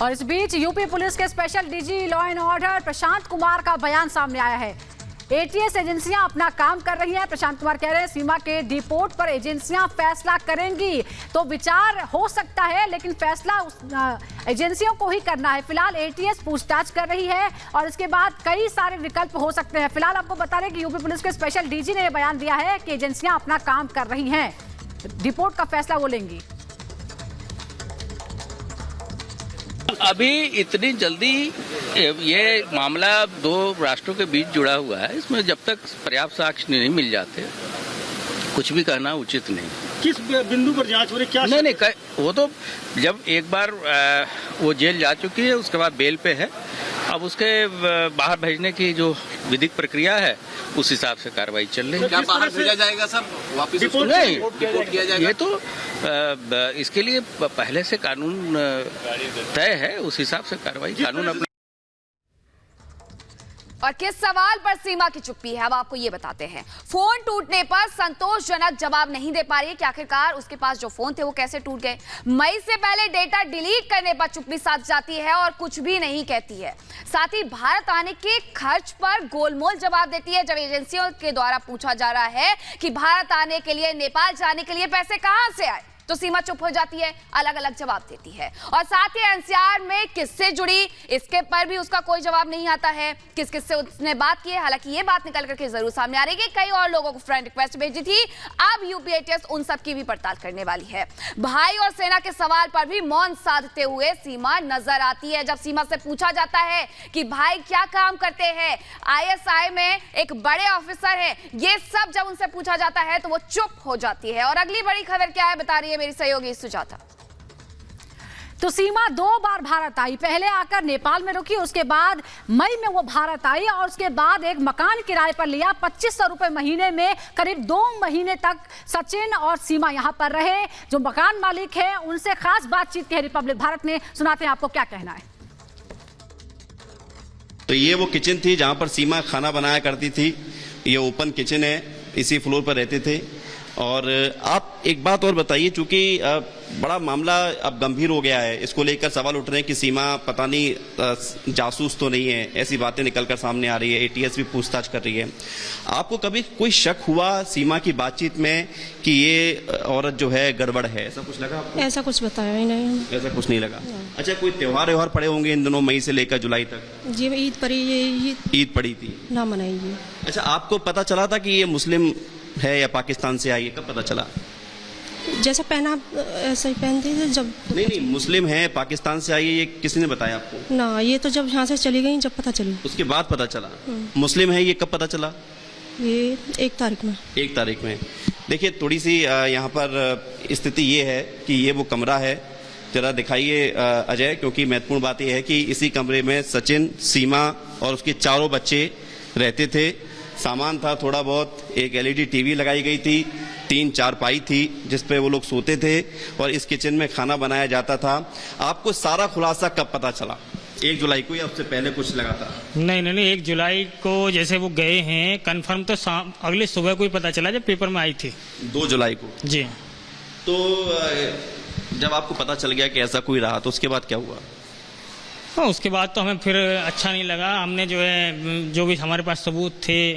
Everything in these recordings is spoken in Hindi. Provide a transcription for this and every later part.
और इस बीच यूपी पुलिस के special DG law and order Prashant Kumar का बयान सामने आया है। एटीएस एजेंसियां अपना काम कर रही हैं। प्रशांत कुमार कह रहे हैं सीमा के डिपोर्ट पर एजेंसियां फैसला करेंगी तो विचार हो सकता है, लेकिन फैसला एजेंसियों को ही करना है। फिलहाल एटीएस पूछताछ कर रही है और इसके बाद कई सारे विकल्प हो सकते हैं। फिलहाल आपको बता दें कि यूपी पुलिस के स्पेशल डीजी ने यह बयान दिया है कि एजेंसियां अपना काम कर रही हैं, डिपोर्ट का फैसला वो लेंगी। अभी इतनी जल्दी ये मामला दो राष्ट्रों के बीच जुड़ा हुआ है, इसमें जब तक पर्याप्त साक्ष्य नहीं मिल जाते कुछ भी कहना उचित नहीं। किस बिंदु पर जांच हो रही, क्या नहीं वो तो जब एक बार वो जेल जा चुकी है उसके बाद बेल पे है, अब उसके बाहर भेजने की जो विधिक प्रक्रिया है उस हिसाब से कार्रवाई चल रही है। क्या बाहर भेजा जाएगा सर, वापस नहीं डिपोर्ट किया जाएगा? ये तो इसके लिए पहले से कानून तय है, उस हिसाब से कार्रवाई कानून अपना। और किस सवाल पर सीमा की चुप्पी है, अब आपको ये बताते हैं। फोन टूटने पर संतोषजनक जवाब नहीं दे पा रही है कि आखिरकार उसके पास जो फोन थे वो कैसे टूट गए। मई से पहले डेटा डिलीट करने पर चुप्पी साध जाती है और कुछ भी नहीं कहती है। साथ ही भारत आने के खर्च पर गोलमोल जवाब देती है। जब एजेंसियों के द्वारा पूछा जा रहा है कि भारत आने के लिए, नेपाल जाने के लिए पैसे कहां से आए, तो सीमा चुप हो जाती है, अलग अलग जवाब देती है। और साथ ही एनसीआर में किससे जुड़ी, इसके पर भी उसका कोई जवाब नहीं आता है। किस किस से उसने बात की है, हालांकि ये बात निकल करके जरूर सामने आ रही है कि कई और लोगों को फ्रेंड रिक्वेस्ट भेजी थी। अब यूपी एटीएस उन सब की भी पड़ताल करने वाली है। भाई और सेना के सवाल पर भी मौन साधते हुए सीमा नजर आती है। जब सीमा से पूछा जाता है कि भाई क्या काम करते हैं, आईएसआई में एक बड़े ऑफिसर है, ये सब जब उनसे पूछा जाता है तो वो चुप हो जाती है। और अगली बड़ी खबर क्या है बता रही है मेरी सहयोगी सुजाता। तो सीमा 2 बार भारत आई, पहले आकर नेपाल में रुकी, उसके बाद मई में वो भारत आई और उसके बाद एक मकान किराए पर लिया 2500 रुपए महीने में। करीब 2 महीने तक सचिन और सीमा यहाँ पर रहे। जो मकान मालिक है उनसे खास बातचीत की है रिपब्लिक भारत ने, सुनाते हैं आपको क्या कहना है। तो ये वो किचन थी जहां पर सीमा खाना बनाया करती थी। ये ओपन किचन है, इसी फ्लोर पर रहते थे। और आप एक बात और बताइए, चूंकि बड़ा मामला अब गंभीर हो गया है, इसको लेकर सवाल उठ रहे हैं कि सीमा पता नहीं जासूस तो नहीं है, ऐसी बातें निकलकर सामने आ रही है, एटीएस भी पूछताछ कर रही है। आपको कभी कोई शक हुआ सीमा की बातचीत में कि ये औरत जो है गड़बड़ है, ऐसा कुछ लगा आपको? ऐसा कुछ बताया ही नहीं। ऐसा कुछ नहीं लगा। अच्छा, कोई त्योहार पड़े होंगे इन दिनों, मई से लेकर जुलाई तक? जी ईद पड़ी, ये ईद पड़ी थी ना मनाइए। अच्छा, आपको पता चला था कि ये मुस्लिम है या पाकिस्तान से आई है, कब पता चला? जैसा पहना ऐसा ही पहनते थे जब। नहीं, मुस्लिम है, पाकिस्तान से आई है, ये किसी ने बताया आपको? ना, ये तो जब यहाँ से चली गई जब पता चली। उसके बाद पता चला मुस्लिम है, ये कब पता चला? ये 1 तारीख में। 1 तारीख में। देखिए, थोड़ी सी यहाँ पर स्थिति ये है कि ये वो कमरा है, जरा दिखाइए अजय, क्योंकि महत्वपूर्ण बात यह है कि इसी कमरे में सचिन, सीमा और उसके 4 बच्चे रहते थे। सामान था थोड़ा बहुत, एक एलईडी टीवी लगाई गई थी, 3 चारपाई थी जिस पे वो लोग सोते थे और इस किचन में खाना बनाया जाता था। आपको सारा खुलासा कब पता चला? 1 जुलाई को या उससे पहले कुछ लगा था? नहीं, 1 जुलाई को जैसे वो गए हैं, कंफर्म तो अगले सुबह को ही पता चला जब पेपर में आई थी। 2 जुलाई को? जी। तो जब आपको पता चल गया कि ऐसा कोई रहा तो उसके बाद क्या हुआ? हाँ, उसके बाद तो हमें फिर अच्छा नहीं लगा। हमने जो भी हमारे पास सबूत थे।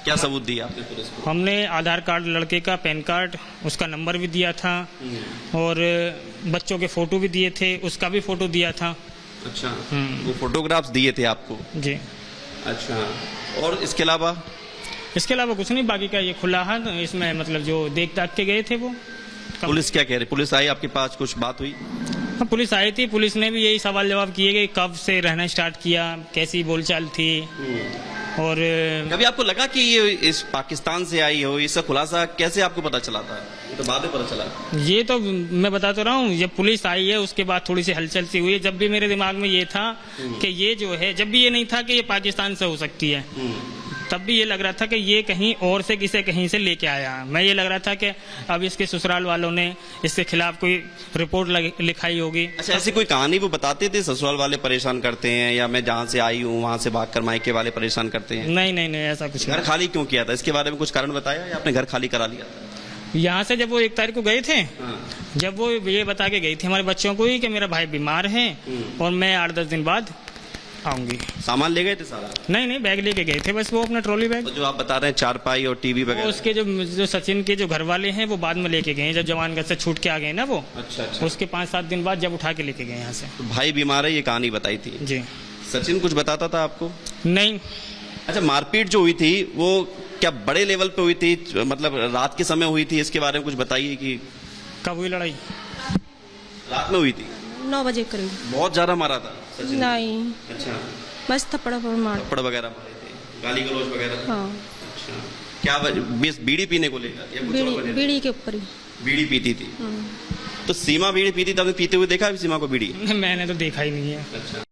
क्या सबूत दिया आपने पुलिस को? हमने आधार कार्ड लड़के का, पैन कार्ड, उसका नंबर भी दिया था और बच्चों के फोटो भी दिए थे, उसका भी फोटो दिया था। अच्छा, वो फोटोग्राफ्स दिए थे आपको? जी। अच्छा, और इसके अलावा? इसके अलावा कुछ नहीं, बाकी का ये खुला है, इसमें मतलब जो देख दाख के गए थे वो। पुलिस क्या कह रही? पुलिस आई आपके पास, कुछ बात हुई? हाँ, पुलिस आई थी, पुलिस ने भी यही सवाल जवाब किए कि कब से रहना स्टार्ट किया, कैसी बोलचाल थी। और कभी आपको लगा कि ये इस पाकिस्तान से आई हो? इसका खुलासा कैसे आपको पता चला था? तो बाद में पता चला। ये तो मैं बता तो रहा हूँ, जब पुलिस आई है उसके बाद थोड़ी सी हलचल सी हुई है। जब भी मेरे दिमाग में ये था कि ये जो है, जब भी ये नहीं था कि ये पाकिस्तान से हो सकती है, तब भी ये लग रहा था कि ये कहीं और से कहीं से लेके आया। मैं ये लग रहा था कि अब इसके ससुराल वालों ने इसके खिलाफ कोई रिपोर्ट लिखाई होगी। अच्छा, ऐसी कोई कहानी वो बताते थे ससुराल वाले परेशान करते हैं, या मैं जहाँ से आई हूँ वहाँ से भाग कर मायके वाले परेशान करते हैं? नहीं, ऐसा कुछ घर खाली क्यों किया था, इसके बारे में कुछ कारण बताया या आपने घर खाली करा लिया? यहाँ से जब वो 1 तारीख को गए थे, जब वो ये बता के गई थी हमारे बच्चों को ही कि मेरा भाई बीमार है और मैं 8-10 दिन बाद आऊंगी। सामान ले गए थे सारा? नहीं, बैग लेके गए थे बस, वो अपना ट्रॉली बैग। तो जो आप बता रहे हैं चारपाई और टीवी वगैरह, उसके जो सचिन के जो घर वाले हैं वो बाद में लेके गए, जब जवानगढ़ से छूट के आ गए ना वो। अच्छा। उसके 5-7 दिन बाद जब उठा के लेके गए यहाँ से। तो भाई बीमार है ये कहानी बताई थी जी। सचिन कुछ बताता था आपको? नहीं। अच्छा, मारपीट जो हुई थी वो क्या बड़े लेवल पे हुई थी, मतलब रात के समय हुई थी? इसके बारे में कुछ बताइए कि कब हुई लड़ाई? रात में हुई थी 9 बजे करीब। बहुत ज्यादा मारा था सचिन? नहीं, अच्छा, बस थप्पड़ मार। थप्पड़ वगैरह मारे थे, गाली गलौज वगैरह? हाँ, अच्छा, क्या बस बीड़ी पीने को लेकर या कुछ और वजह? बीड़ी के ऊपर ही। बीड़ी पीती थी? तो सीमा बीड़ी पीती थी, आपने पीते हुए देखा है सीमा को बीड़ी? मैंने तो देखा ही नहीं है। अच्छा।